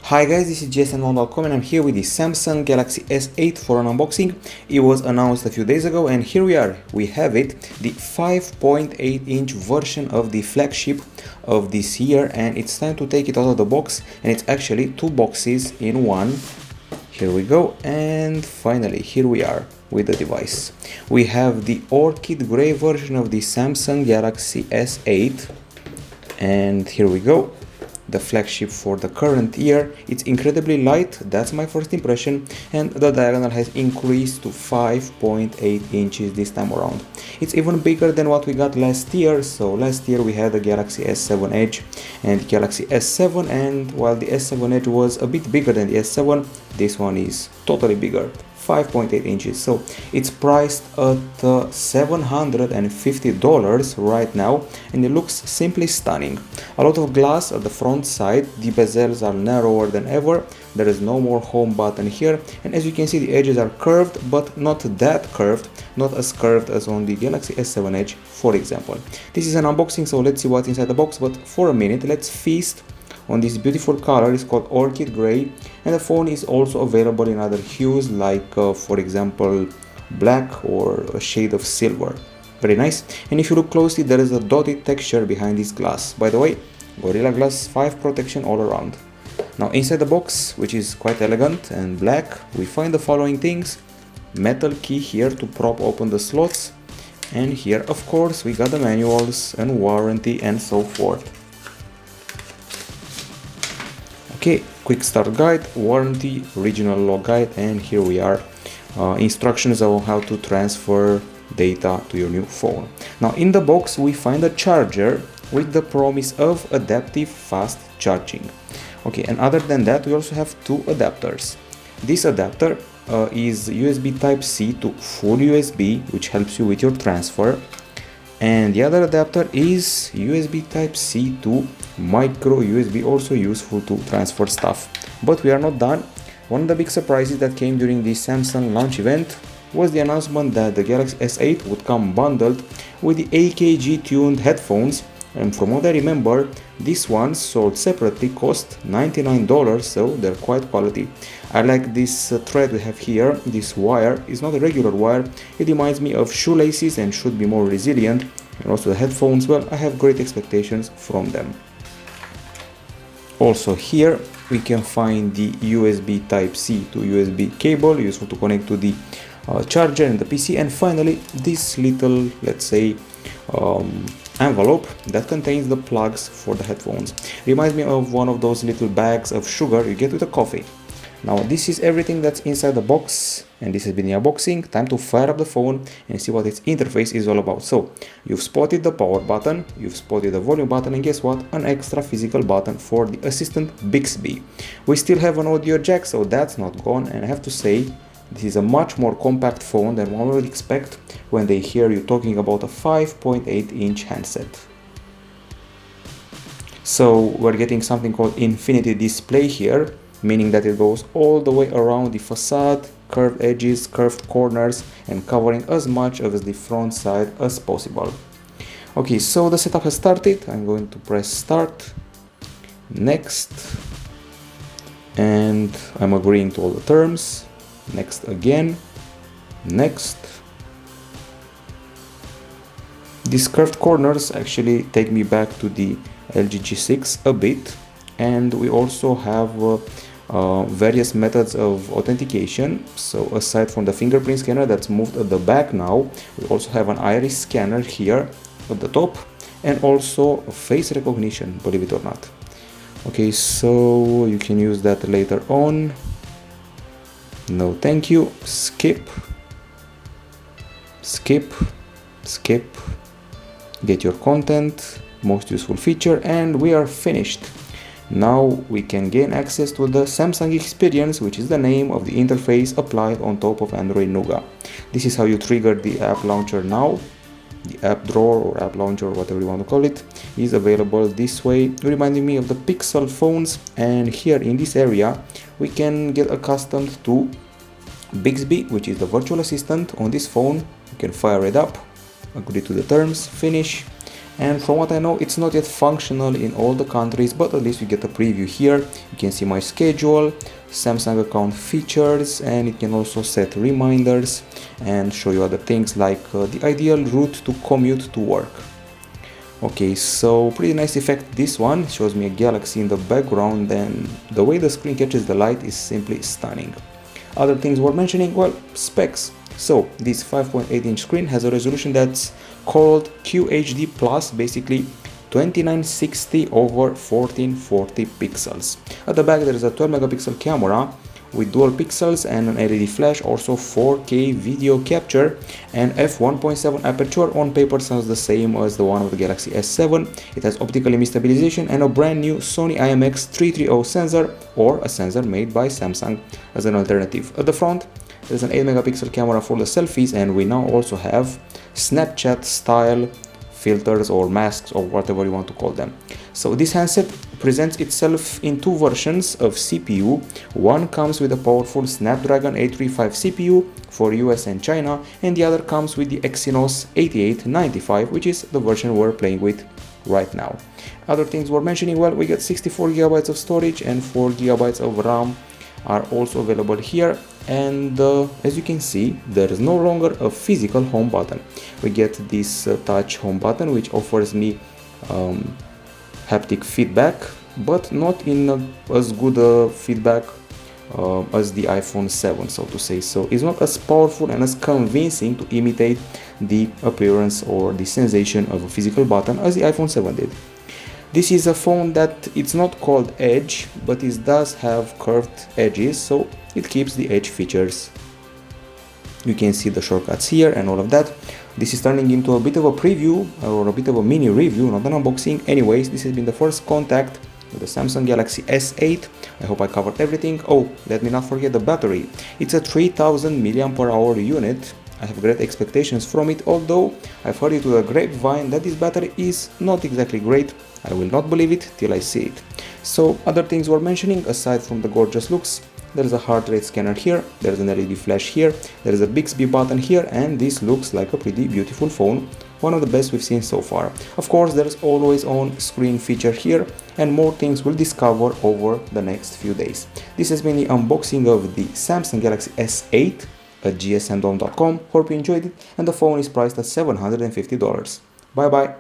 Hi guys, this is JSN1.com and I'm here with the Samsung Galaxy S8 for an unboxing. It was announced a few days ago and here we are. We have it, the 5.8-inch version of the flagship of this year, and it's time to take it out of the box, and it's actually two boxes in one. Here we go, and finally here we are with the device. We have the orchid gray version of the Samsung Galaxy S8, and here we go. The flagship for the current year. It's incredibly light, that's my first impression, and the diagonal has increased to 5.8 inches this time around. It's even bigger than what we got last year. So last year we had the Galaxy S7 Edge and Galaxy S7, and while the S7 Edge was a bit bigger than the S7, this one is totally bigger. 5.8 inches. So it's priced at $750 right now, and it looks simply stunning. A lot of glass at the front side, the bezels are narrower than ever, there is no more home button here, and as you can see the edges are curved, but not that curved, not as curved as on the Galaxy S7 Edge, for example. This is an unboxing, so let's see what's inside the box, but for a minute let's feast on this beautiful color. It's called orchid gray, and the phone is also available in other hues like for example black or a shade of silver. Very nice. And if you look closely, there is a dotted texture behind this glass. By the way, Gorilla Glass 5 protection all around. Now inside the box, which is quite elegant and black, we find the following things: metal key here to prop open the slots, and here of course we got the manuals and warranty and so forth. Okay, quick start guide, warranty, regional log guide, and here we are. Instructions on how to transfer data to your new phone. Now in the box we find a charger with the promise of adaptive fast charging. Okay, and other than that we also have two adapters. This adapter is USB Type-C to full USB, which helps you with your transfer. And the other adapter is USB Type-C to micro USB, also useful to transfer stuff. But we are not done. One of the big surprises that came during the Samsung launch event was the announcement that the Galaxy S8 would come bundled with the AKG tuned headphones, and from what I remember, these ones sold separately cost $99, so they're quite quality. I like this thread we have here. This wire is not a regular wire, it reminds me of shoelaces and should be more resilient. And also the headphones, well, I have great expectations from them. Also here we can find the USB Type-C to USB cable, useful to connect to the charger and the PC, and finally this little, let's say, envelope that contains the plugs for the headphones. Reminds me of one of those little bags of sugar you get with a coffee. Now this is everything that's inside the box, and this has been the unboxing. Time to fire up the phone and see what its interface is all about. So you've spotted the power button, you've spotted the volume button, and guess what? An extra physical button for the assistant Bixby. We still have an audio jack, so that's not gone, and I have to say this is a much more compact phone than one would expect when they hear you talking about a 5.8-inch handset. So we're getting something called infinity display here, meaning that it goes all the way around the facade, curved edges, curved corners, and covering as much of the front side as possible. Okay, so the setup has started. I'm going to press start, next, and I'm agreeing to all the terms. Next again, next. These curved corners actually take me back to the LG G6 a bit, and we also have various methods of authentication. So aside from the fingerprint scanner that's moved at the back now, we also have an iris scanner here at the top, and also a face recognition, believe it or not. Okay, so you can use that later on. No thank you, skip, skip, skip, get your content, most useful feature, and we are finished. Now we can gain access to the Samsung experience, which is the name of the interface applied on top of Android Nougat. This is how you trigger the app launcher now. The app drawer or app launcher, whatever you want to call it, is available this way, reminding me of the Pixel phones. And here in this area we can get accustomed to Bixby, which is the virtual assistant on this phone. You can fire it up, agree to the terms, finish, and from what I know it's not yet functional in all the countries, but at least we get a preview here. You can see my schedule, Samsung account features, and it can also set reminders and show you other things like the ideal route to commute to work. Okay, so pretty nice effect. This one shows me a galaxy in the background, and the way the screen catches the light is simply stunning. Other things worth mentioning, well, specs. So this 5.8-inch screen has a resolution that's called QHD+, basically 2960 over 1440 pixels. At the back there is a 12 megapixel camera with dual pixels and an LED flash, also 4K video capture, and f1.7 aperture. On paper sounds the same as the one of the Galaxy S7. It has optical image stabilization and a brand new Sony IMX330 sensor, or a sensor made by Samsung as an alternative. At the front there's an 8 megapixel camera for the selfies, and we now also have Snapchat style filters or masks or whatever you want to call them. So this handset presents itself in two versions of CPU. One comes with a powerful Snapdragon 835 CPU for US and China, and the other comes with the Exynos 8895, which is the version we're playing with right now. Other things we're mentioning, well, we get 64 GB of storage and 4 GB of RAM are also available here, and as you can see, there is no longer a physical home button. We get this touch home button which offers me haptic feedback, but not in as good feedback as the iPhone 7, so to say. So it's not as powerful and as convincing to imitate the appearance or the sensation of a physical button as the iPhone 7 did. This is a phone that it's not called Edge, but it does have curved edges, so it keeps the edge features. You can see the shortcuts here and all of that. This is turning into a bit of a preview or a bit of a mini review, not an unboxing. Anyways, this has been the first contact with the Samsung Galaxy S8. I hope I covered everything. Oh, let me not forget the battery. It's a 3000 mAh unit. I have great expectations from it, although I've heard it through a grapevine that this battery is not exactly great. I will not believe it till I see it. So other things we're mentioning, aside from the gorgeous looks, there is a heart rate scanner here, there is an LED flash here, there is a Bixby button here, and this looks like a pretty beautiful phone, one of the best we've seen so far. Of course, there's always on screen feature here, and more things we'll discover over the next few days. This has been the unboxing of the Samsung Galaxy S8 at gsndom.com. Hope you enjoyed it, and the phone is priced at $750. Bye bye.